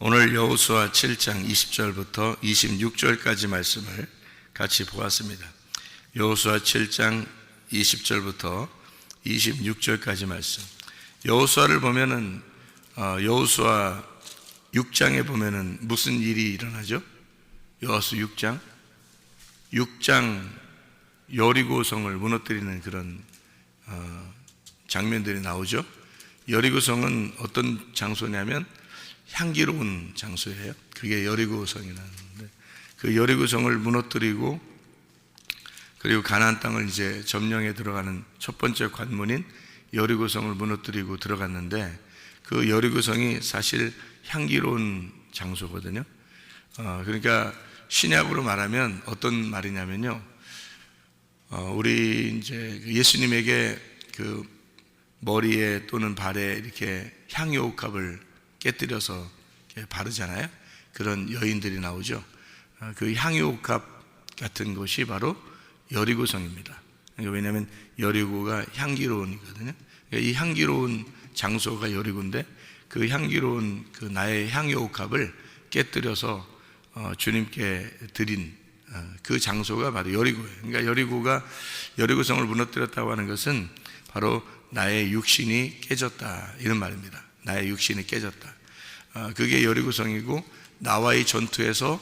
오늘 여호수아 7장 20절부터 26절까지 말씀을 같이 보았습니다. 여호수아 7장 20절부터 26절까지 말씀. 여호수아를 보면은 여호수아 6장에 보면은 무슨 일이 일어나죠? 여호수 6장 여리고성을 무너뜨리는 그런 장면들이 나오죠. 여리고성은 어떤 장소냐면 향기로운 장소예요. 그게 여리고성이라는데, 그 여리고성을 무너뜨리고 그리고 가나안 땅을 이제 점령해 들어가는 첫 번째 관문인 여리고성을 무너뜨리고 들어갔는데, 그 여리고성이 사실 향기로운 장소거든요. 그러니까 신약으로 말하면 어떤 말이냐면요, 우리 이제 예수님에게 그 머리에 또는 발에 이렇게 향유옥합을 깨뜨려서 바르잖아요. 그런 여인들이 나오죠. 그 향유옥합 같은 곳이 바로 여리고성입니다. 그러니까 왜냐하면 여리고가 향기로운이거든요. 그러니까 이 향기로운 장소가 여리고인데, 그 향기로운 그 나의 향유옥합을 깨뜨려서 주님께 드린 그 장소가 바로 여리고예요. 그러니까 여리고성을 무너뜨렸다고 하는 것은 바로 나의 육신이 깨졌다, 이런 말입니다. 나의 육신이 깨졌다. 그게 여리고성이고, 나와의 전투에서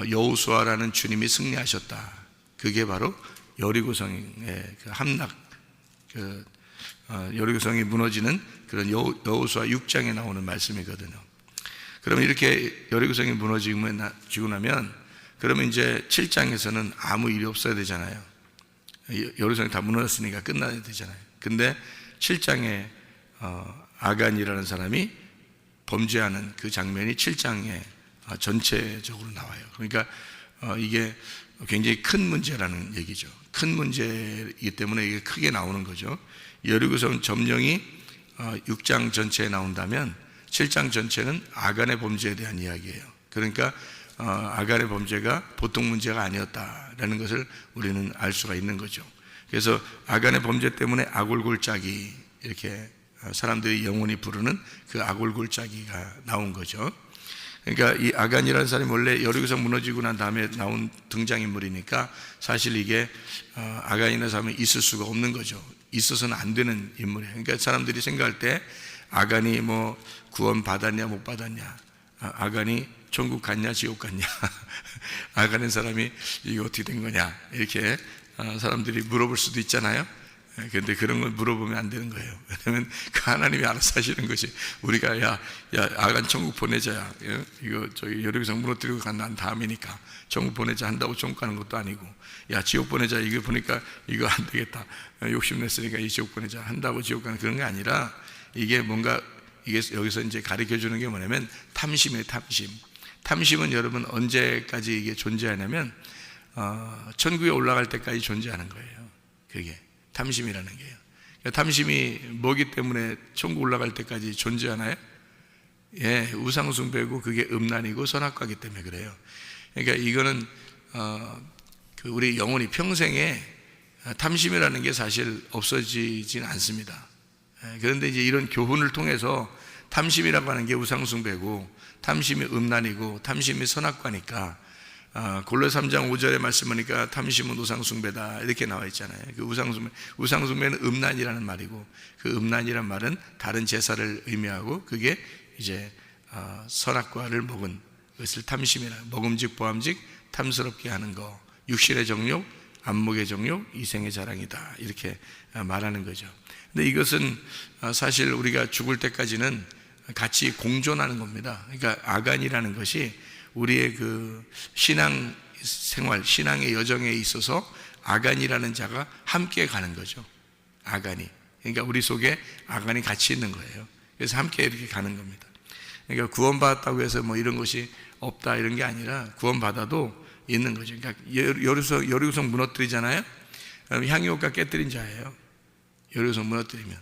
여호수아라는 주님이 승리하셨다. 그게 바로 여리고성의 그 함락, 여리고성이 무너지는 그런 여호수아 6장에 나오는 말씀이거든요. 그러면 이렇게 여리고성이 무너지고 나면, 그러면 이제 7장에서는 아무 일이 없어야 되잖아요. 여리고성이 다 무너졌으니까 끝나야 되잖아요. 근데 7장에 아간이라는 사람이 범죄하는 그 장면이 7장에 전체적으로 나와요. 그러니까 이게 굉장히 큰 문제라는 얘기죠. 큰 문제이기 때문에 이게 크게 나오는 거죠. 여리고성 점령이 6장 전체에 나온다면 7장 전체는 아간의 범죄에 대한 이야기예요. 그러니까 아간의 범죄가 보통 문제가 아니었다라는 것을 우리는 알 수가 있는 거죠. 그래서 아간의 범죄 때문에 아골골짜기, 이렇게 사람들이 영원히 부르는 그 아골골짜기가 나온 거죠. 그러니까 이 아간이라는 사람이 원래 여리고성 무너지고 난 다음에 나온 등장인물이니까 사실 이게 아간이라는 사람이 있을 수가 없는 거죠. 있어서는 안 되는 인물이에요. 그러니까 사람들이 생각할 때 아간이 뭐 구원 받았냐 못 받았냐, 아간이 천국 갔냐 지옥 갔냐, 아간의 사람이 이게 어떻게 된 거냐, 이렇게 사람들이 물어볼 수도 있잖아요. 그런데 그런 걸 물어보면 안 되는 거예요. 왜냐하면 그 하나님이 알아서 하시는 것이, 우리가 야 아간 천국 보내자야, 이거 저기 여리고성 무너뜨리고 간 다음이니까 천국 보내자 한다고 천국 가는 것도 아니고, 야 지옥 보내자, 이거 보니까 이거 안 되겠다, 욕심냈으니까 이 지옥 보내자 한다고 지옥 가는, 그런 게 아니라, 이게 뭔가, 이게 여기서 이제 가르쳐 주는 게 뭐냐면 탐심이에요. 탐심은 여러분 언제까지 이게 존재하냐면 천국에 올라갈 때까지 존재하는 거예요. 그게 탐심이라는 게요. 그러니까 탐심이 뭐기 때문에 천국 올라갈 때까지 존재하나요? 예, 우상숭배고 그게 음란이고 선악과기 때문에 그래요. 그러니까 이거는 그 우리 영혼이 평생에 탐심이라는 게 사실 없어지진 않습니다. 그런데 이제 이런 교훈을 통해서 탐심이라고 하는 게 우상숭배고, 탐심이 음란이고, 탐심이 선악과니까, 골로새 3장 5절에 말씀하니까 탐심은 우상숭배다, 이렇게 나와 있잖아요. 그 우상숭배는 음란이라는 말이고, 그 음란이란 말은 다른 제사를 의미하고, 그게 이제 선악과를 먹은 것을 탐심이라, 먹음직 보암직 탐스럽게 하는 거, 육신의 정욕, 안목의 정욕, 이생의 자랑이다, 이렇게 말하는 거죠. 근데 이것은 사실 우리가 죽을 때까지는 같이 공존하는 겁니다. 그러니까 아간이라는 것이 우리의 그 신앙 생활, 신앙의 여정에 있어서 아간이라는 자가 함께 가는 거죠. 아간이. 그러니까 우리 속에 아간이 같이 있는 거예요. 그래서 함께 이렇게 가는 겁니다. 그러니까 구원받았다고 해서 뭐 이런 것이 없다 이런 게 아니라 구원받아도 있는 거죠. 그러니까 여리고성 무너뜨리잖아요. 그럼 향유옥가 깨뜨린 자예요. 여리고성 무너뜨리면.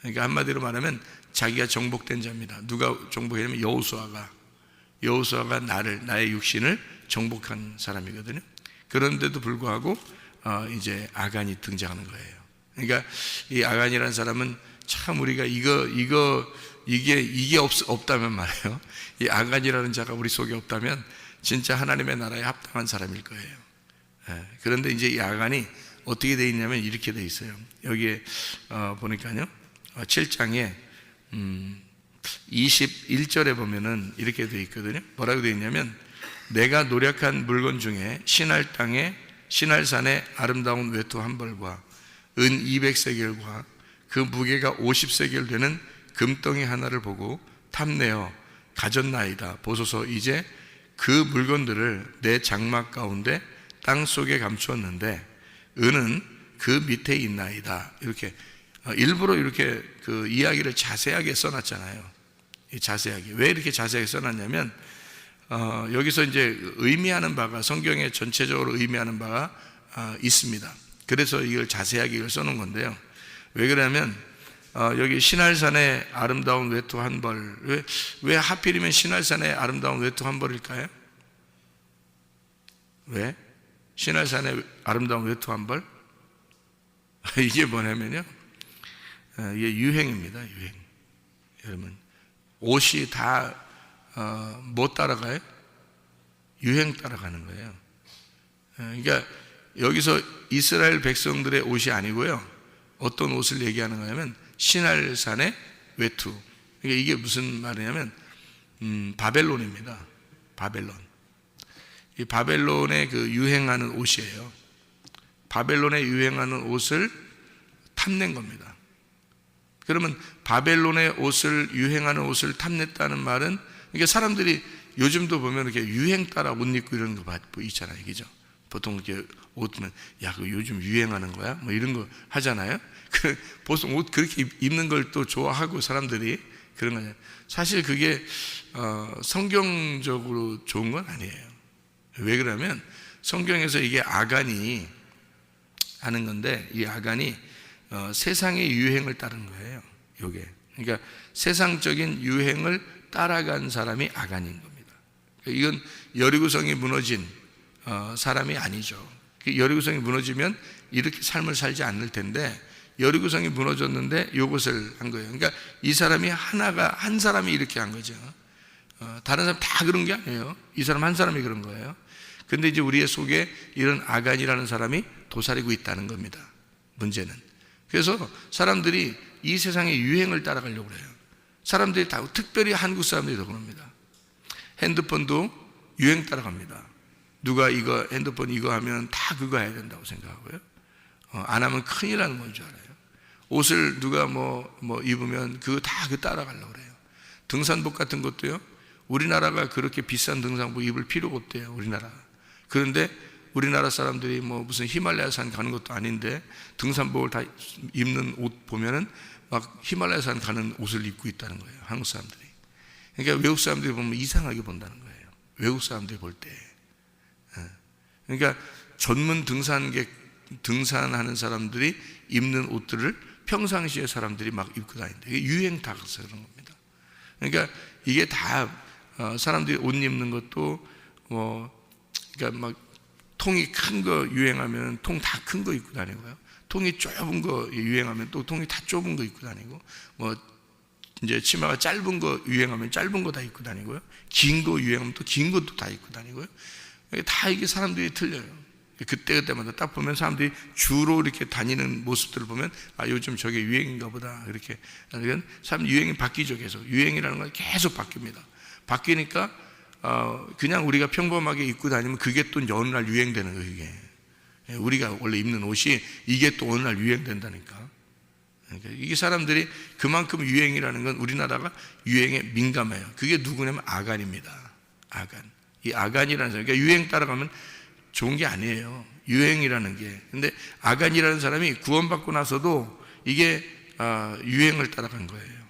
그러니까 한마디로 말하면 자기가 정복된 자입니다. 누가 정복했냐면 여호수아가 나의 육신을 정복한 사람이거든요. 그런데도 불구하고 이제 아간이 등장하는 거예요. 그러니까 이 아간이라는 사람은 참 우리가 이게 없다면 말이에요. 이 아간이라는 자가 우리 속에 없다면 진짜 하나님의 나라에 합당한 사람일 거예요. 그런데 이제 이 아간이 어떻게 되어 있냐면 이렇게 되어 있어요. 여기에 보니까요, 7장에 21절에 보면은 이렇게 되어 있거든요. 뭐라고 되어 있냐면, 내가 노력한 물건 중에 신할산의 아름다운 외투 한 벌과 은 200세겔과 그 무게가 50세겔 되는 금덩이 하나를 보고 탐내어 가졌나이다. 보소서, 이제 그 물건들을 내 장막 가운데 땅 속에 감추었는데 은은 그 밑에 있나이다. 이렇게 일부러 이렇게 그 이야기를 자세하게 써놨잖아요. 자세하게. 왜 이렇게 자세하게 써놨냐면 여기서 이제 의미하는 바가, 성경에 전체적으로 의미하는 바가 있습니다. 그래서 이걸 자세하게 이걸 써놓은 건데요. 왜 그러냐면 여기 신할산의 아름다운 외투 한 벌, 왜 하필이면 신할산의 아름다운 외투 한 벌일까요? 왜? 신할산의 아름다운 외투 한 벌? 이게 뭐냐면요, 이게 유행입니다. 유행. 여러분, 옷이 다 뭐 따라가요? 유행 따라가는 거예요. 그러니까 여기서 이스라엘 백성들의 옷이 아니고요, 어떤 옷을 얘기하는 거냐면 신할산의 외투. 그러니까 이게 무슨 말이냐면 바벨론입니다. 바벨론. 이 바벨론의 그 유행하는 옷이에요. 바벨론에 유행하는 옷을 탐낸 겁니다. 그러면 바벨론의 옷을, 유행하는 옷을 탐냈다는 말은, 그러니까 사람들이 요즘도 보면 이렇게 유행 따라 옷 입고 이런 거 있잖아요. 그죠? 보통 이렇게 옷 보면, 야, 그거 요즘 유행하는 거야? 뭐 이런 거 하잖아요. 보통 옷 그렇게 입는 걸 또 좋아하고 사람들이 그런 거잖아요. 사실 그게 성경적으로 좋은 건 아니에요. 왜 그러면 성경에서 이게 아간이 하는 건데, 이 아간이 세상의 유행을 따른 거예요. 요게. 그러니까 세상적인 유행을 따라간 사람이 아간인 겁니다. 이건 여리고성이 무너진 사람이 아니죠. 여리고성이 무너지면 이렇게 삶을 살지 않을 텐데, 여리고성이 무너졌는데 요것을 한 거예요. 그러니까 이 사람이 한 사람이 이렇게 한 거죠. 다른 사람 다 그런 게 아니에요. 이 사람 한 사람이 그런 거예요. 근데 이제 우리의 속에 이런 아간이라는 사람이 도사리고 있다는 겁니다. 문제는. 그래서 사람들이 이 세상의 유행을 따라가려고 해요. 사람들이 다, 특별히 한국 사람들이 더 그럽니다. 핸드폰도 유행 따라갑니다. 누가 이거 핸드폰 이거 하면 다 그거 해야 된다고 생각하고요. 안 하면 큰일 나는 건 줄 알아요. 옷을 누가 뭐 입으면 그거 다 따라가려고 그래요. 등산복 같은 것도요, 우리나라가 그렇게 비싼 등산복 입을 필요가 없대요. 우리나라. 그런데 우리나라 사람들이 뭐 무슨 히말라야산 가는 것도 아닌데 등산복을 다 입는 옷 보면은 막 히말라야산 가는 옷을 입고 있다는 거예요. 한국 사람들이. 그러니까 외국 사람들이 보면 이상하게 본다는 거예요. 외국 사람들이 볼 때. 그러니까 전문 등산하는 사람들이 입는 옷들을 평상시에 사람들이 막 입고 다닌다. 이게 유행 타서 그런 겁니다. 그러니까 이게 다 사람들이 옷 입는 것도 그러니까 막 통이 큰 거 유행하면 통 다 큰 거 입고 다니고요. 통이 좁은 거 유행하면 또 통이 다 좁은 거 입고 다니고, 이제 치마가 짧은 거 유행하면 짧은 거 다 입고 다니고요. 긴 거 유행하면 또 긴 것도 다 입고 다니고요. 다 이게 사람들이 틀려요. 그때마다 딱 보면 사람들이 주로 이렇게 다니는 모습들을 보면, 아, 요즘 저게 유행인가 보다. 이렇게. 사람 유행이 바뀌죠. 계속. 유행이라는 건 계속 바뀝니다. 바뀌니까 그냥 우리가 평범하게 입고 다니면 그게 또 어느 날 유행되는 거예요. 이게 우리가 원래 입는 옷이 이게 또 어느 날 유행된다니까. 그러니까 이게 사람들이 그만큼 유행이라는 건 우리나라가 유행에 민감해요. 그게 누구냐면 아간입니다. 아간. 이 아간이라는 사람, 그러니까 유행 따라가면 좋은 게 아니에요. 유행이라는 게. 근데 아간이라는 사람이 구원받고 나서도 이게 유행을 따라간 거예요.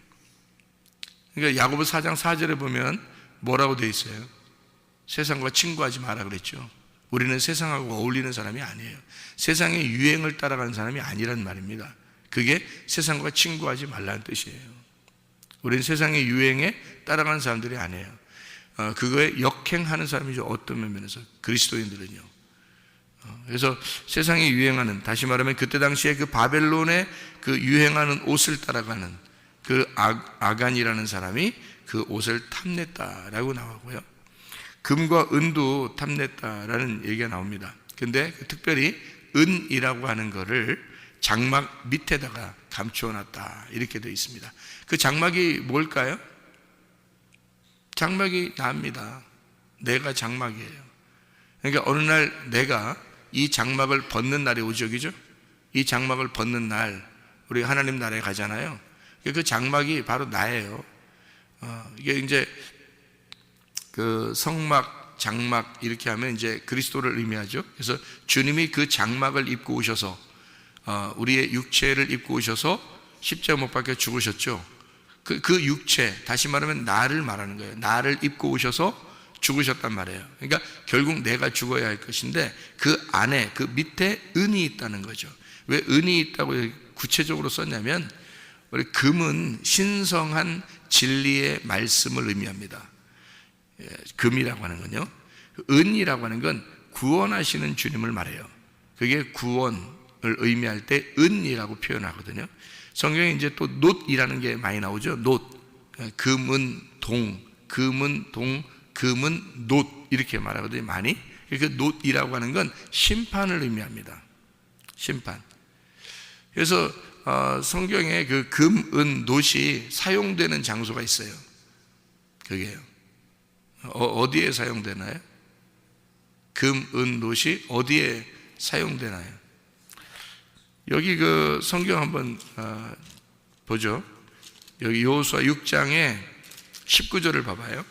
그러니까 야고보 4장 4절에 보면 뭐라고 되어 있어요? 세상과 친구하지 마라 그랬죠. 우리는 세상하고 어울리는 사람이 아니에요. 세상의 유행을 따라가는 사람이 아니란 말입니다. 그게 세상과 친구하지 말라는 뜻이에요. 우리는 세상의 유행에 따라가는 사람들이 아니에요. 그거에 역행하는 사람이죠. 어떤 면에서 그리스도인들은요. 그래서 세상에 유행하는, 다시 말하면 그때 당시에 그 바벨론의 그 유행하는 옷을 따라가는 그 아간이라는 사람이 그 옷을 탐냈다라고 나오고요. 금과 은도 탐냈다라는 얘기가 나옵니다. 근데 특별히 은이라고 하는 거를 장막 밑에다가 감추어놨다 이렇게 되어 있습니다. 그 장막이 뭘까요? 장막이 나입니다. 내가 장막이에요. 그러니까 어느 날 내가 이 장막을 벗는 날이 오죠, 그죠? 이 장막을 벗는 날 우리 하나님 나라에 가잖아요. 그 장막이 바로 나예요. 이게 이제 그 성막, 장막 이렇게 하면 이제 그리스도를 의미하죠. 그래서 주님이 그 장막을 입고 오셔서 우리의 육체를 입고 오셔서 십자가 못 박혀 죽으셨죠. 그 육체, 다시 말하면 나를 말하는 거예요. 나를 입고 오셔서 죽으셨단 말이에요. 그러니까 결국 내가 죽어야 할 것인데 그 안에, 그 밑에 은이 있다는 거죠. 왜 은이 있다고 구체적으로 썼냐면 우리 금은 신성한 진리의 말씀을 의미합니다. 금이라고 하는 건요. 은이라고 하는 건 구원하시는 주님을 말해요. 그게 구원을 의미할 때 은이라고 표현하거든요. 성경에 이제 또 놋이라는 게 많이 나오죠. 놋, 금은 동, 금은 동, 금은 놋 이렇게 말하거든요. 많이. 그 놋이라고 하는 건 심판을 의미합니다. 심판. 그래서 성경에 그 금, 은, 놋이 사용되는 장소가 있어요. 그게요. 어디에 사용되나요? 금, 은, 놋이 어디에 사용되나요? 여기 그 성경 한번 보죠. 여기 여호수아 6장에 19절을 봐봐요.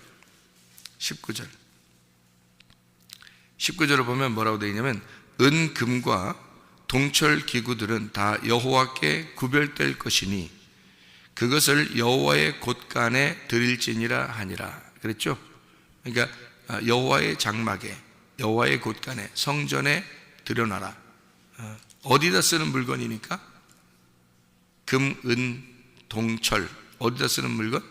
19절을 보면 뭐라고 되어 있냐면 은, 금과 동철 기구들은 다 여호와께 구별될 것이니 그것을 여호와의 곳간에 드릴지니라 하니라 그랬죠. 그러니까 여호와의 장막에, 여호와의 곳간에, 성전에 드려놔라. 어디다 쓰는 물건이니까? 금, 은, 동철 어디다 쓰는 물건?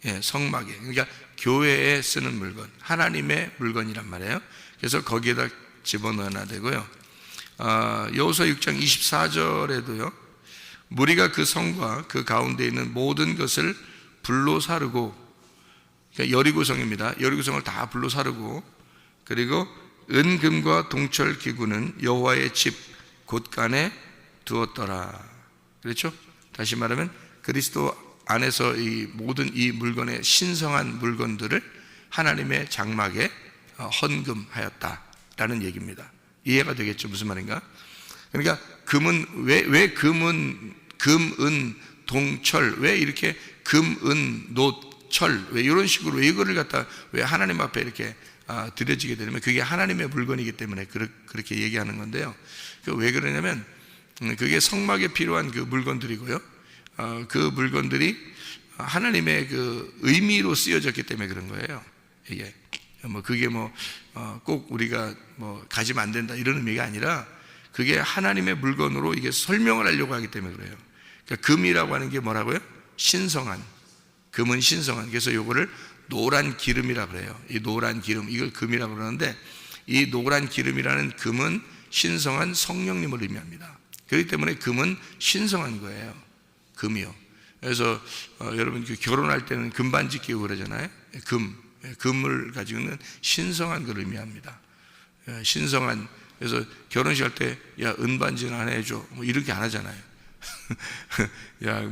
예, 성막에. 그러니까 교회에 쓰는 물건, 하나님의 물건이란 말이에요. 그래서 거기에다 집어넣어야 되고요. 여호수아 6장 24절에도요 무리가 그 성과 그 가운데 있는 모든 것을 불로 사르고, 그러니까 여리고성입니다. 여리고성을 다 불로 사르고, 그리고 은금과 동철 기구는 여호와의 집 곳간에 두었더라 그렇죠? 다시 말하면 그리스도 안에서 이 모든 이 물건의 신성한 물건들을 하나님의 장막에 헌금하였다라는 얘기입니다. 이해가 되겠죠? 무슨 말인가? 그러니까 금은 왜 금은 금, 은, 동철 왜 이렇게 금, 은, 놋, 철 왜 이런 식으로 왜 이거를 갖다 왜 하나님 앞에 이렇게 드려지게 되면 그게 하나님의 물건이기 때문에 그렇게 얘기하는 건데요. 왜 그러냐면 그게 성막에 필요한 그 물건들이고요. 그 물건들이 하나님의 그 의미로 쓰여졌기 때문에 그런 거예요. 이게 그게 꼭 우리가 가지면 안 된다 이런 의미가 아니라 그게 하나님의 물건으로 이게 설명을 하려고 하기 때문에 그래요. 그러니까 금이라고 하는 게 뭐라고요? 신성한. 금은 신성한. 그래서 요거를 노란 기름이라 그래요. 이 노란 기름, 이걸 금이라고 그러는데 이 노란 기름이라는 금은 신성한 성령님을 의미합니다. 그렇기 때문에 금은 신성한 거예요. 금이요. 그래서 여러분 결혼할 때는 금반지 끼고 그러잖아요. 금을 가지고는 신성한 걸 의미합니다. 신성한. 그래서 결혼식 할 때 야 은반지는 하나 해줘 이렇게 안 하잖아요. 야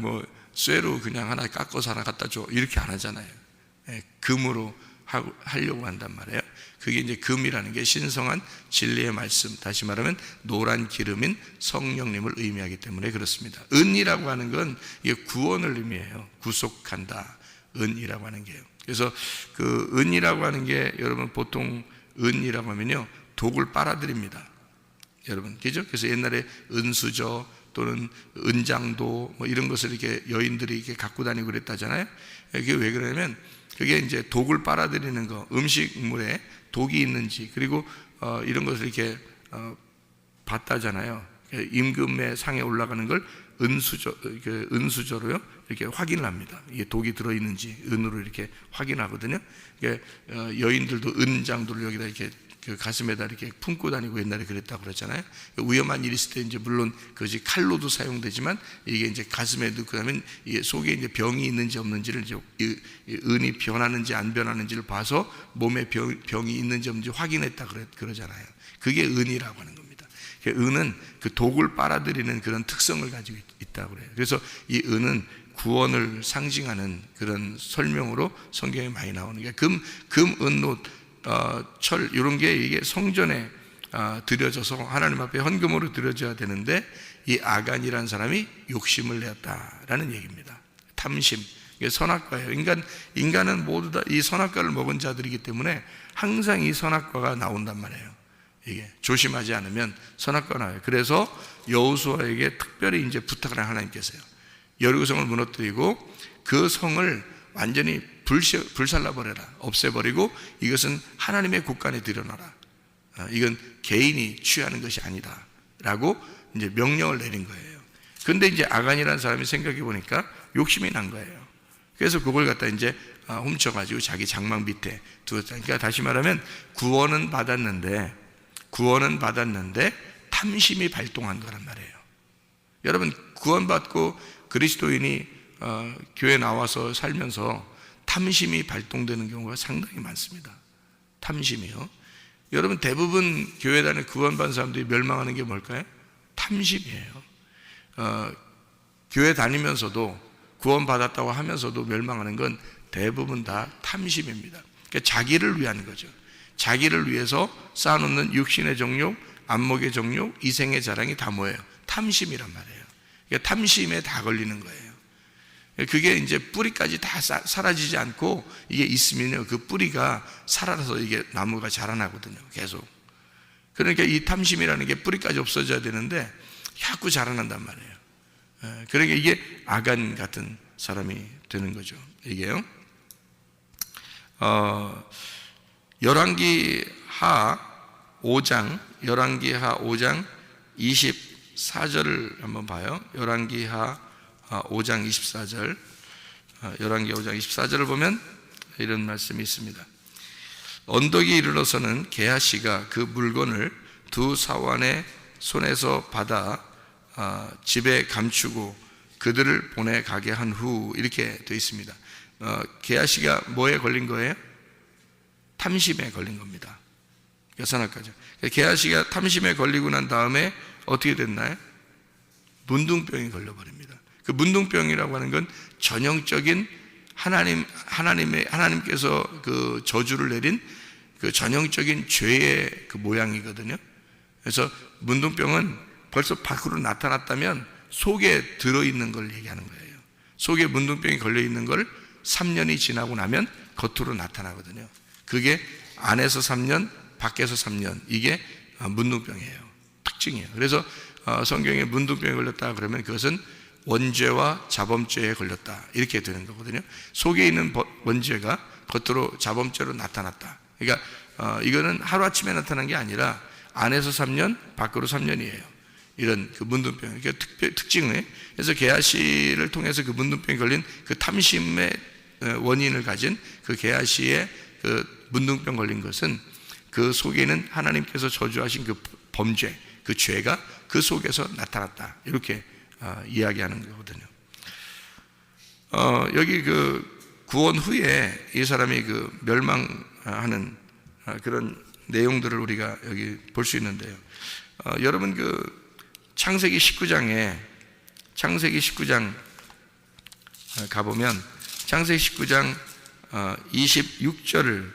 쇠로 그냥 하나 깎아서 하나 갖다 줘 이렇게 안 하잖아요. 금으로 하려고 한단 말이에요. 그게 이제 금이라는 게 신성한 진리의 말씀, 다시 말하면 노란 기름인 성령님을 의미하기 때문에 그렇습니다. 은이라고 하는 건 이게 구원을 의미해요. 구속한다. 은이라고 하는 게요. 그래서 그 은이라고 하는 게 여러분 보통 은이라고 하면요 독을 빨아들입니다. 여러분, 그죠? 그래서 옛날에 은수저 또는 은장도 뭐 이런 것을 이렇게 여인들이 이렇게 갖고 다니고 그랬다잖아요. 그게 왜 그러냐면 그게 이제 독을 빨아들이는 거, 음식물에 독이 있는지, 그리고 이런 것을 이렇게 봤다잖아요. 임금의 상에 올라가는 걸 은수저로요 이렇게 확인을 합니다. 이게 독이 들어있는지 은으로 이렇게 확인하거든요. 여인들도 은장도를 여기다 이렇게 그 가슴에다 이렇게 품고 다니고 옛날에 그랬다고 그랬잖아요. 위험한 일이 있을 때 이제 물론 그것이 칼로도 사용되지만 이게 이제 가슴에 넣고 하면 이게 속에 이제 병이 있는지 없는지를 이제 은이 변하는지 안 변하는지를 봐서 몸에 병이 있는지 없는지 확인했다 그러잖아요. 그게 은이라고 하는 겁니다. 은은 그 독을 빨아들이는 그런 특성을 가지고 있다고 그래요. 그래서 이 은은 구원을 상징하는 그런 설명으로 성경에 많이 나오는 게 금, 은, 철 이런 게 이게 성전에 드려져서 하나님 앞에 헌금으로 드려져야 되는데 이 아간이라는 사람이 욕심을 내었다라는 얘기입니다. 탐심, 이게 선악과예요. 인간은 모두 다 이 선악과를 먹은 자들이기 때문에 항상 이 선악과가 나온단 말이에요. 이게 조심하지 않으면 선악과가 나와요. 그래서 여호수아에게 특별히 이제 부탁을 한 하나님께서요. 여리고성을 무너뜨리고 그 성을 완전히 불살라버려라, 없애버리고 이것은 하나님의 국간에 들여놔라. 이건 개인이 취하는 것이 아니다 라고 이제 명령을 내린 거예요. 근데 이제 아간이라는 사람이 생각해 보니까 욕심이 난 거예요. 그래서 그걸 갖다 이제 훔쳐가지고 자기 장막 밑에 두었다. 그러니까 다시 말하면 구원은 받았는데 탐심이 발동한 거란 말이에요. 여러분, 구원받고 그리스도인이 교회 나와서 살면서 탐심이 발동되는 경우가 상당히 많습니다. 탐심이요. 여러분, 대부분 교회 다니는 구원받은 사람들이 멸망하는 게 뭘까요? 탐심이에요. 교회 다니면서도 구원받았다고 하면서도 멸망하는 건 대부분 다 탐심입니다. 그러니까 자기를 위한 거죠. 자기를 위해서 쌓아놓는 육신의 정욕, 안목의 정욕, 이생의 자랑이 다 뭐예요? 탐심이란 말이에요. 그러니까 탐심에 다 걸리는 거예요. 그게 이제 뿌리까지 다 사라지지 않고 이게 있으면요, 그 뿌리가 살아서 이게 나무가 자라나거든요, 계속. 그러니까 이 탐심이라는 게 뿌리까지 없어져야 되는데 자꾸 자라난단 말이에요. 그러니까 이게 아간 같은 사람이 되는 거죠, 이게요. 열왕기하 5장 24절을 한번 봐요. 열왕기하 5장 24절, 열왕기 5장 24절을 보면 이런 말씀이 있습니다. 언덕이 이르러서는 게하시가 그 물건을 두 사환의 손에서 받아 집에 감추고 그들을 보내 가게 한 후, 이렇게 되어 있습니다. 게하시가 뭐에 걸린 거예요? 탐심에 걸린 겁니다. 여산학가죠. 게하시가 탐심에 걸리고 난 다음에 어떻게 됐나요? 문둥병이 걸려버립니다. 그 문둥병이라고 하는 건 전형적인 하나님께서 그 저주를 내린 그 전형적인 죄의 그 모양이거든요. 그래서 문둥병은 벌써 밖으로 나타났다면 속에 들어있는 걸 얘기하는 거예요. 속에 문둥병이 걸려있는 걸 3년이 지나고 나면 겉으로 나타나거든요. 그게 안에서 3년, 밖에서 3년, 이게 문둥병이에요. 특징이에요. 그래서 성경에 문둥병에 걸렸다 그러면 그것은 원죄와 자범죄에 걸렸다, 이렇게 되는 거거든요. 속에 있는 원죄가 겉으로 자범죄로 나타났다. 그러니까 이거는 하루아침에 나타난 게 아니라 안에서 3년, 밖으로 3년이에요. 이런 그 문둥병, 그러니까 특징을. 그래서 게하시를 통해서 그 문둥병이 걸린 그 탐심의 원인을 가진 그 게하시의 그 문둥병 걸린 것은 그 속에 있는 하나님께서 저주하신 그 범죄, 그 죄가 그 속에서 나타났다, 이렇게 이야기하는 거거든요. 여기 그 구원 후에 이 사람이 그 멸망하는 그런 내용들을 우리가 여기 볼 수 있는데요. 여러분, 그 창세기 19장 가보면 창세기 19장 26절을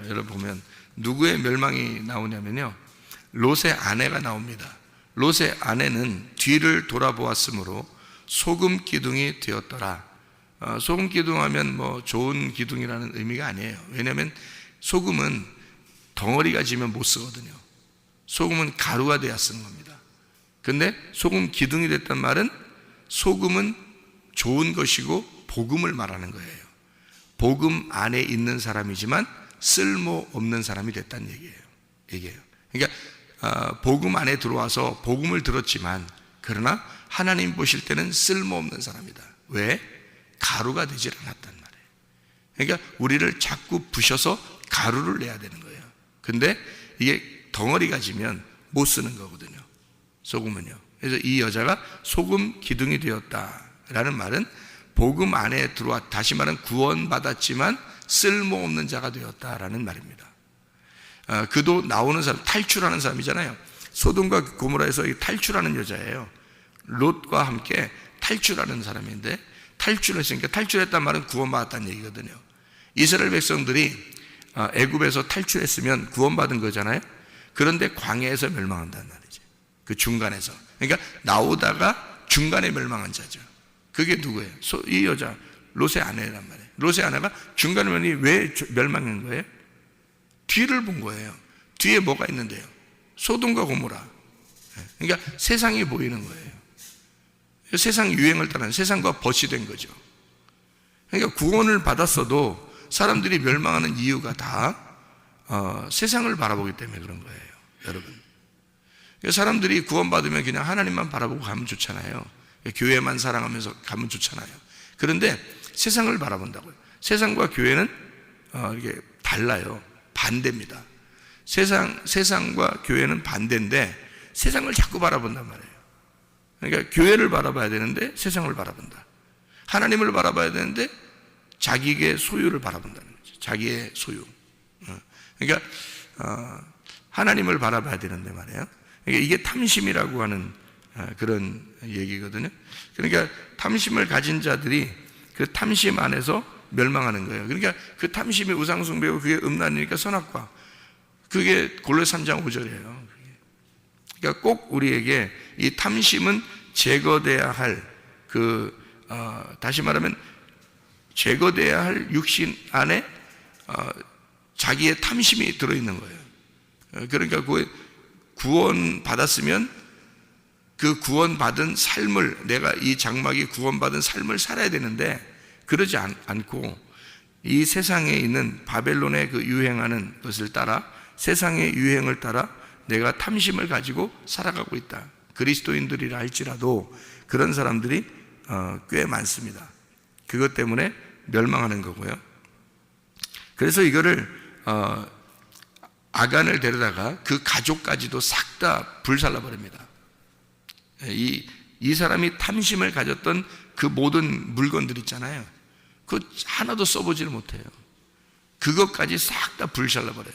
여러분 보면 누구의 멸망이 나오냐면요, 롯의 아내가 나옵니다. 롯의 아내는 뒤를 돌아보았으므로 소금 기둥이 되었더라. 소금 기둥 하면 뭐 좋은 기둥이라는 의미가 아니에요. 왜냐하면 소금은 덩어리가 지면 못 쓰거든요. 소금은 가루가 돼야 쓰는 겁니다. 근데 소금 기둥이 됐단 말은 소금은 좋은 것이고 복음을 말하는 거예요. 복음 안에 있는 사람이지만 쓸모없는 사람이 됐다는 얘기예요. 그러니까 복음 안에 들어와서 복음을 들었지만 그러나 하나님 보실 때는 쓸모없는 사람이다. 왜? 가루가 되질 않았단 말이에요. 그러니까 우리를 자꾸 부셔서 가루를 내야 되는 거예요. 근데 이게 덩어리가 지면 못 쓰는 거거든요, 소금은요. 그래서 이 여자가 소금 기둥이 되었다라는 말은 복음 안에 들어와, 다시 말하면 구원받았지만 쓸모없는 자가 되었다라는 말입니다. 그도 나오는 사람, 탈출하는 사람이잖아요. 소돔과 고모라에서 탈출하는 여자예요. 롯과 함께 탈출하는 사람인데, 탈출했으니까, 탈출했단 말은 구원받았다는 얘기거든요. 이스라엘 백성들이 애굽에서 탈출했으면 구원받은 거잖아요. 그런데 광야에서 멸망한다는 말이죠. 그 중간에서. 그러니까 나오다가 중간에 멸망한 자죠. 그게 누구예요? 이 여자 롯의 아내란 말이에요. 롯의 아내가 중간에 왜 멸망한 거예요? 뒤를 본 거예요. 뒤에 뭐가 있는데요? 소돔과 고모라. 그러니까 세상이 보이는 거예요. 세상 유행을 따라 세상과 벗이 된 거죠. 그러니까 구원을 받았어도 사람들이 멸망하는 이유가 다 세상을 바라보기 때문에 그런 거예요, 여러분. 사람들이 구원받으면 그냥 하나님만 바라보고 가면 좋잖아요. 교회만 사랑하면서 가면 좋잖아요. 그런데 세상을 바라본다고요. 세상과 교회는 이게 달라요. 반대입니다. 세상과 교회는 반대인데 세상을 자꾸 바라본단 말이에요. 그러니까 교회를 바라봐야 되는데 세상을 바라본다. 하나님을 바라봐야 되는데 자기의 소유를 바라본다는 거죠. 자기의 소유. 그러니까 하나님을 바라봐야 되는데 말이에요. 그러니까 이게 탐심이라고 하는 그런 얘기거든요. 그러니까 탐심을 가진 자들이 그 탐심 안에서 멸망하는 거예요. 그러니까 그 탐심이 우상숭배고 그게 음란이니까 선악과. 그게 골로새 3장 5절이에요. 그러니까 꼭 우리에게 이 탐심은 제거돼야 할 다시 말하면 제거돼야 할 육신 안에 자기의 탐심이 들어있는 거예요. 그러니까 구원 받았으면 그 구원받은 삶을, 내가 이 장막이 구원받은 삶을 살아야 되는데 그러지 않고 이 세상에 있는 바벨론의 그 유행하는 것을 따라, 세상의 유행을 따라 내가 탐심을 가지고 살아가고 있다. 그리스도인들이라 할지라도 그런 사람들이 꽤 많습니다. 그것 때문에 멸망하는 거고요. 그래서 이거를 아간을 데려다가 그 가족까지도 싹 다 불살라 버립니다. 이 사람이 탐심을 가졌던 그 모든 물건들 있잖아요. 그 하나도 써보지를 못해요. 그것까지 싹 다 불살라 버려요.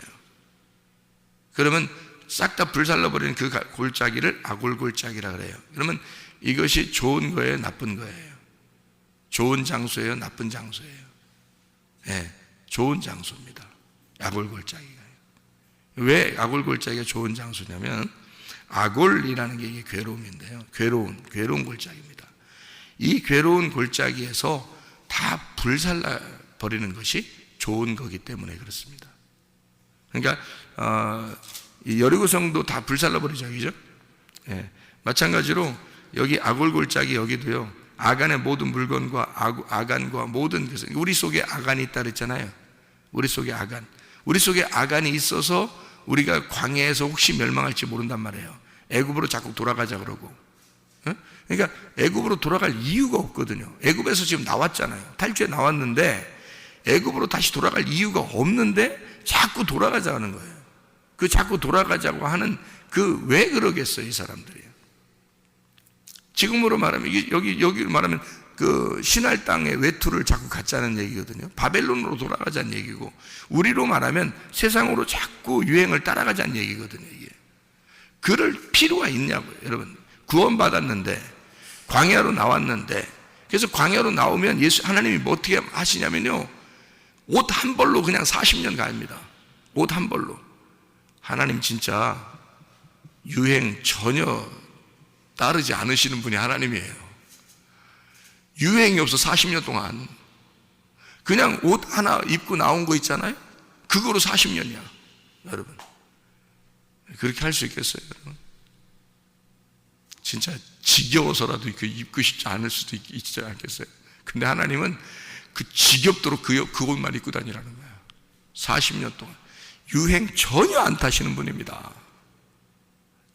그러면 싹 다 불살라 버리는 그 골짜기를 아골골짜기라 그래요. 그러면 이것이 좋은 거예요, 나쁜 거예요? 좋은 장소예요, 나쁜 장소예요? 네, 좋은 장소입니다. 아골골짜기가. 왜 아골골짜기가 좋은 장소냐면, 아골이라는 게 이게 괴로움인데요. 괴로운 골짜기입니다. 이 괴로운 골짜기에서 다 불살라 버리는 것이 좋은 거기 때문에 그렇습니다. 그러니까 이 여리고성도 다 불살라 버리죠, 그죠? 예. 마찬가지로 여기 아골골짜기 여기도요. 아간의 모든 물건과 아간과 모든 것을, 우리 속에 아간이 있다 그랬잖아요. 우리 속에 아간이 있어서 우리가 광야에서 혹시 멸망할지 모른단 말이에요. 애굽으로 자꾸 돌아가자 그러고. 그러니까 애굽으로 돌아갈 이유가 없거든요. 애굽에서 지금 나왔잖아요. 탈주해 나왔는데 애굽으로 다시 돌아갈 이유가 없는데 자꾸 돌아가자는 거예요. 그 자꾸 돌아가자고 하는 그 왜 그러겠어요, 이 사람들이. 지금으로 말하면 여기로 말하면 그 신할 땅의 외투를 자꾸 갖자는 얘기거든요. 바벨론으로 돌아가자는 얘기고, 우리로 말하면 세상으로 자꾸 유행을 따라가자는 얘기거든요. 이게 그럴 필요가 있냐고요, 여러분. 구원받았는데, 광야로 나왔는데, 그래서 광야로 나오면 하나님이 뭐 어떻게 하시냐면요, 옷 한 벌로 그냥 40년 갑니다. 옷 한 벌로. 하나님 진짜 유행 전혀 따르지 않으시는 분이 하나님이에요. 유행이 없어 40년 동안 그냥 옷 하나 입고 나온 거 있잖아요. 그거로 40년이야, 여러분. 그렇게 할 수 있겠어요, 여러분? 진짜 지겨워서라도 입고 싶지 않을 수도 있지 않겠어요? 근데 하나님은 그 지겹도록 그 옷만 입고 다니라는 거예요. 40년 동안 유행 전혀 안 타시는 분입니다.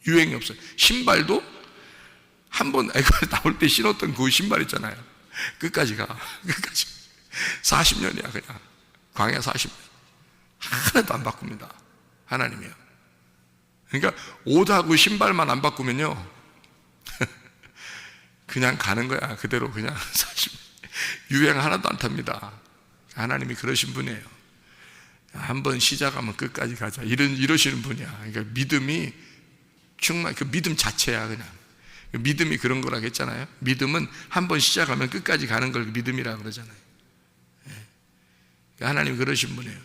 유행이 없어요. 신발도 한번 애가 나올 때 신었던 그 신발 있잖아요. 끝까지 40년이야 그냥. 광야 40년 하나도 안 바꿉니다, 하나님이요. 그러니까 옷하고 신발만 안 바꾸면요 그냥 가는 거야. 그대로 그냥 40년 유행 하나도 안 탑니다. 하나님이 그러신 분이에요. 한번 시작하면 끝까지 가자, 이러시는 분이야. 그러니까 믿음이 정말 그 믿음 자체야. 그냥 믿음이 그런 거라고 했잖아요. 믿음은 한번 시작하면 끝까지 가는 걸 믿음이라고 그러잖아요. 하나님이 그러신 분이에요.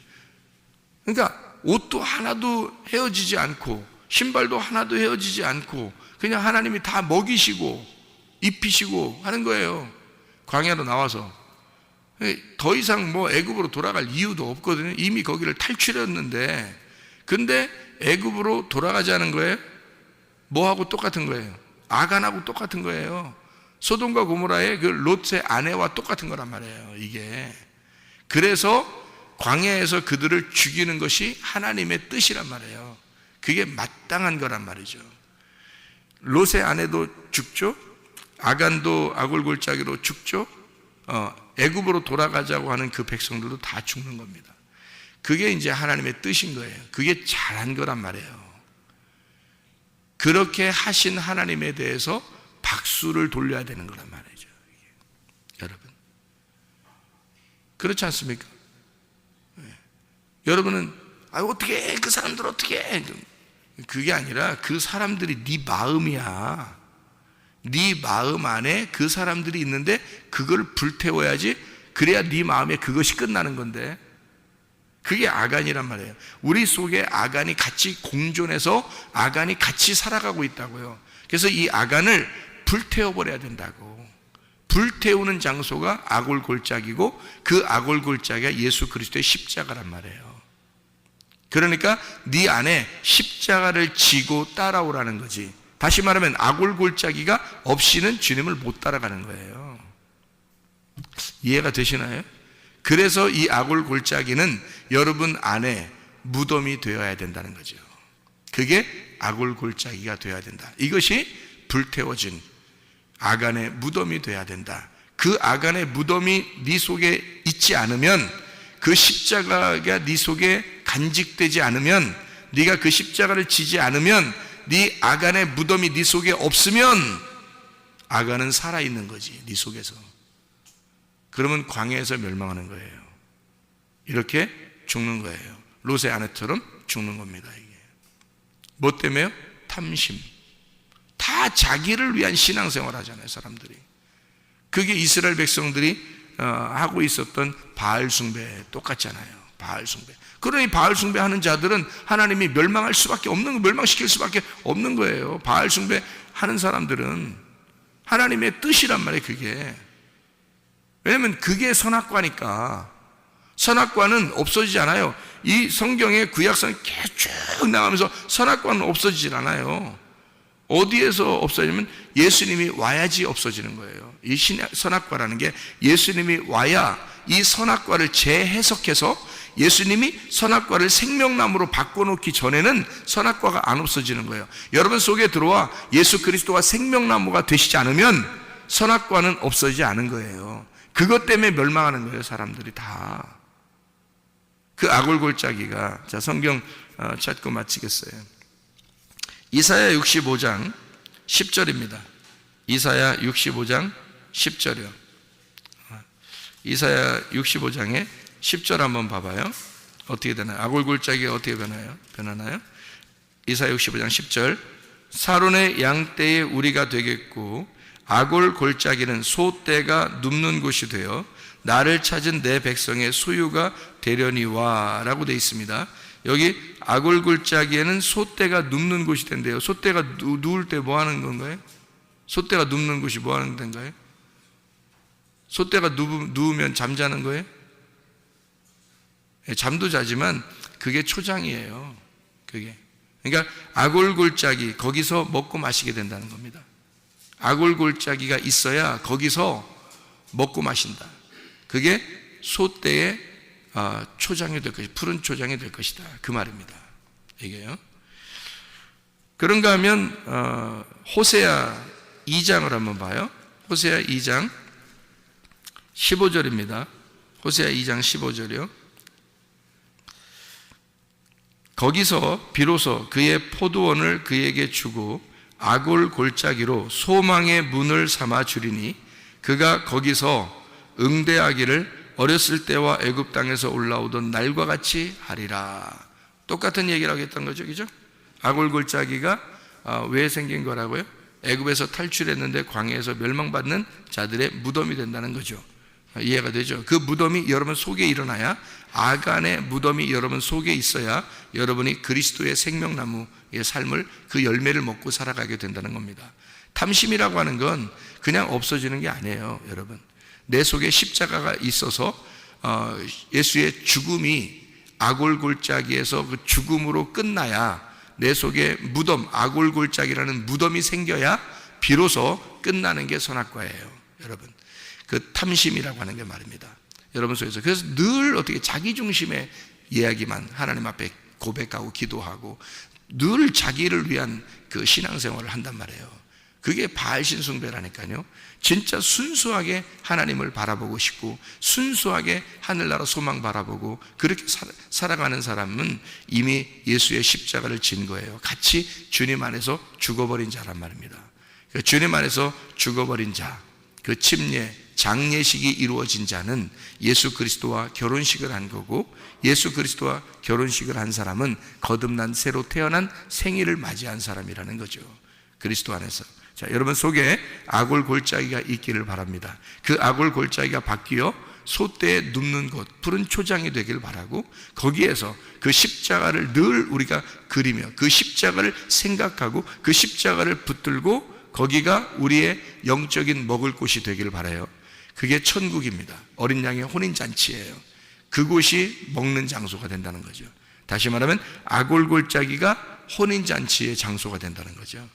그러니까 옷도 하나도 헤어지지 않고 신발도 하나도 헤어지지 않고 그냥 하나님이 다 먹이시고 입히시고 하는 거예요. 광야로 나와서 더 이상 뭐 애굽으로 돌아갈 이유도 없거든요. 이미 거기를 탈출했는데, 근데 애굽으로 돌아가자는 거예요. 뭐하고 똑같은 거예요? 아간하고 똑같은 거예요. 소돔과 고모라의 그 롯의 아내와 똑같은 거란 말이에요, 이게. 그래서 광야에서 그들을 죽이는 것이 하나님의 뜻이란 말이에요. 그게 마땅한 거란 말이죠. 롯의 아내도 죽죠. 아간도 아골골짜기로 죽죠. 애굽으로 돌아가자고 하는 그 백성들도 다 죽는 겁니다. 그게 이제 하나님의 뜻인 거예요. 그게 잘한 거란 말이에요. 그렇게 하신 하나님에 대해서 박수를 돌려야 되는 거란 말이죠, 여러분. 그렇지 않습니까? 여러분은 어떻게 해? 그 사람들 어떻게 해? 그게 아니라 그 사람들이 네 마음이야. 네 마음 안에 그 사람들이 있는데 그걸 불태워야지. 그래야 네 마음에 그것이 끝나는 건데, 그게 아간이란 말이에요. 우리 속에 아간이 같이 공존해서 아간이 같이 살아가고 있다고요. 그래서 이 아간을 불태워버려야 된다고. 불태우는 장소가 아골골짜기고 그 아골골짜기가 예수 그리스도의 십자가란 말이에요. 그러니까 네 안에 십자가를 지고 따라오라는 거지. 다시 말하면 아골골짜기가 없이는 주님을 못 따라가는 거예요. 이해가 되시나요? 그래서 이 아골골짜기는 여러분 안에 무덤이 되어야 된다는 거죠. 그게 아골골짜기가 되어야 된다. 이것이 불태워진 아간의 무덤이 되어야 된다. 그 아간의 무덤이 네 속에 있지 않으면, 그 십자가가 네 속에 간직되지 않으면, 네가 그 십자가를 지지 않으면, 네 아간의 무덤이 네 속에 없으면 아간은 살아있는 거지, 네 속에서. 그러면 광야에서 멸망하는 거예요. 이렇게 죽는 거예요. 롯의 아내처럼 죽는 겁니다, 이게. 뭐 때문에요? 탐심. 다 자기를 위한 신앙생활 하잖아요, 사람들이. 그게 이스라엘 백성들이 하고 있었던 바알 숭배 똑같잖아요. 바알 숭배. 그러니 바알 숭배하는 자들은 하나님이 멸망할 수밖에 없는 거, 멸망시킬 수밖에 없는 거예요. 바알 숭배 하는 사람들은 하나님의 뜻이란 말이에요, 그게. 왜냐면 그게 선악과니까. 선악과는 없어지지 않아요. 이 성경의 구약성 계속 쭉 나가면서 선악과는 없어지질 않아요. 어디에서 없어지냐면 예수님이 와야지 없어지는 거예요. 이 선악과라는 게 예수님이 와야 이 선악과를 재해석해서 예수님이 선악과를 생명나무로 바꿔놓기 전에는 선악과가 안 없어지는 거예요. 여러분 속에 들어와 예수 그리스도가 생명나무가 되시지 않으면 선악과는 없어지지 않은 거예요. 그것 때문에 멸망하는 거예요, 사람들이 다. 그 아골골짜기가. 자, 성경 찾고 마치겠어요. 이사야 65장 10절입니다. 이사야 65장 10절이요. 이사야 65장에 10절 한번 봐봐요. 어떻게 되나요? 아골골짜기가 어떻게 변하나요? 이사야 65장 10절. 사론의 양떼에 우리가 되겠고 아골골짜기는 소떼가 눕는 곳이 되어 나를 찾은 내 백성의 소유가 되려니와 라고 되어 있습니다. 여기 아골골짜기에는 소떼가 눕는 곳이 된대요. 소떼가 누울 때 뭐 하는 건가요? 소떼가 눕는 곳이 뭐 하는 데인가요? 소떼가 누우면 잠자는 거예요? 잠도 자지만 그게 초장이에요. 그게 그러니까 아골골짜기, 거기서 먹고 마시게 된다는 겁니다. 아골골짜기가 있어야 거기서 먹고 마신다. 그게 소떼의 초장이 될 것이다. 푸른 초장이 될 것이다. 그 말입니다. 이게요. 그런가 하면 호세아 2장을 한번 봐요. 호세아 2장 15절입니다. 호세아 2장 15절이요. 거기서 비로소 그의 포도원을 그에게 주고 아골 골짜기로 소망의 문을 삼아 주리니 그가 거기서 응대하기를 어렸을 때와 애굽 땅에서 올라오던 날과 같이 하리라. 똑같은 얘기를 하겠다는 거죠, 그죠? 아골 골짜기가 왜 생긴 거라고요? 애굽에서 탈출했는데 광야에서 멸망받는 자들의 무덤이 된다는 거죠. 이해가 되죠? 그 무덤이 여러분 속에 일어나야, 아간의 무덤이 여러분 속에 있어야 여러분이 그리스도의 생명나무의 삶을, 그 열매를 먹고 살아가게 된다는 겁니다. 탐심이라고 하는 건 그냥 없어지는 게 아니에요, 여러분. 내 속에 십자가가 있어서 예수의 죽음이 아골골짜기에서 그 죽음으로 끝나야, 내 속에 무덤, 아골골짜기라는 무덤이 생겨야 비로소 끝나는 게 선악과예요, 여러분. 그 탐심이라고 하는 게 말입니다, 여러분 속에서. 그래서 늘 어떻게 자기중심의 이야기만 하나님 앞에 고백하고 기도하고 늘 자기를 위한 그 신앙생활을 한단 말이에요. 그게 바알신 숭배라니까요. 진짜 순수하게 하나님을 바라보고 싶고 순수하게 하늘나라 소망 바라보고 그렇게 살아가는 사람은 이미 예수의 십자가를 진 거예요. 같이 주님 안에서 죽어버린 자란 말입니다. 주님 안에서 죽어버린 자, 그 침례, 장례식이 이루어진 자는 예수 그리스도와 결혼식을 한 거고, 예수 그리스도와 결혼식을 한 사람은 거듭난 새로 태어난 생일을 맞이한 사람이라는 거죠, 그리스도 안에서. 자, 여러분 속에 아골 골짜기가 있기를 바랍니다. 그 아골 골짜기가 바뀌어 소떼에 눕는 곳, 푸른 초장이 되기를 바라고, 거기에서 그 십자가를 늘 우리가 그리며 그 십자가를 생각하고 그 십자가를 붙들고 거기가 우리의 영적인 먹을 곳이 되기를 바라요. 그게 천국입니다. 어린 양의 혼인잔치예요. 그곳이 먹는 장소가 된다는 거죠. 다시 말하면 아골 골짜기가 혼인잔치의 장소가 된다는 거죠.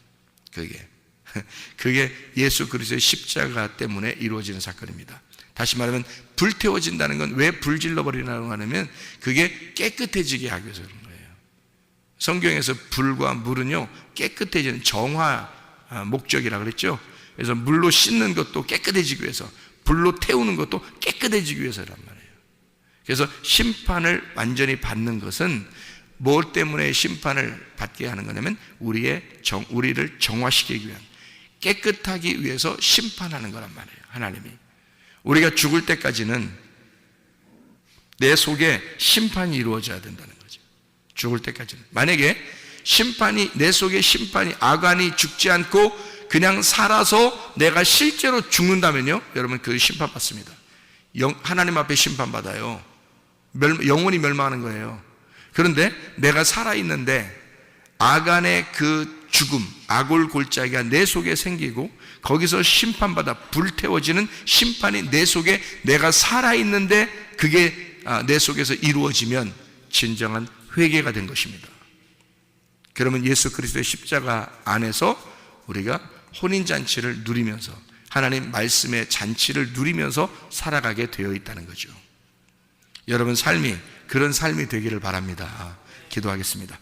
그게 예수 그리스도의 십자가 때문에 이루어지는 사건입니다. 다시 말하면 불태워진다는 건 왜 불질러버리냐고 하면 그게 깨끗해지게 하기 위해서 그런 거예요. 성경에서 불과 물은요, 깨끗해지는 정화 목적이라고 그랬죠. 그래서 물로 씻는 것도 깨끗해지기 위해서, 불로 태우는 것도 깨끗해지기 위해서란 말이에요. 그래서 심판을 완전히 받는 것은 뭐 때문에 심판을 받게 하는 거냐면 우리를 정화시키기 위한, 깨끗하기 위해서 심판하는 거란 말이에요, 하나님이. 우리가 죽을 때까지는 내 속에 심판이 이루어져야 된다는 거죠. 죽을 때까지는. 만약에 내 속에 심판이, 아간이 죽지 않고 그냥 살아서 내가 실제로 죽는다면요, 여러분 그 심판받습니다. 하나님 앞에 심판받아요. 영원히 멸망하는 거예요. 그런데 내가 살아있는데 아간의 그 죽음, 아골 골짜기가 내 속에 생기고 거기서 심판받아 불태워지는 심판이 내 속에, 내가 살아있는데 그게 내 속에서 이루어지면 진정한 회개가 된 것입니다. 그러면 예수 그리스도의 십자가 안에서 우리가 혼인잔치를 누리면서, 하나님 말씀의 잔치를 누리면서 살아가게 되어 있다는 거죠. 여러분 삶이 그런 삶이 되기를 바랍니다. 기도하겠습니다.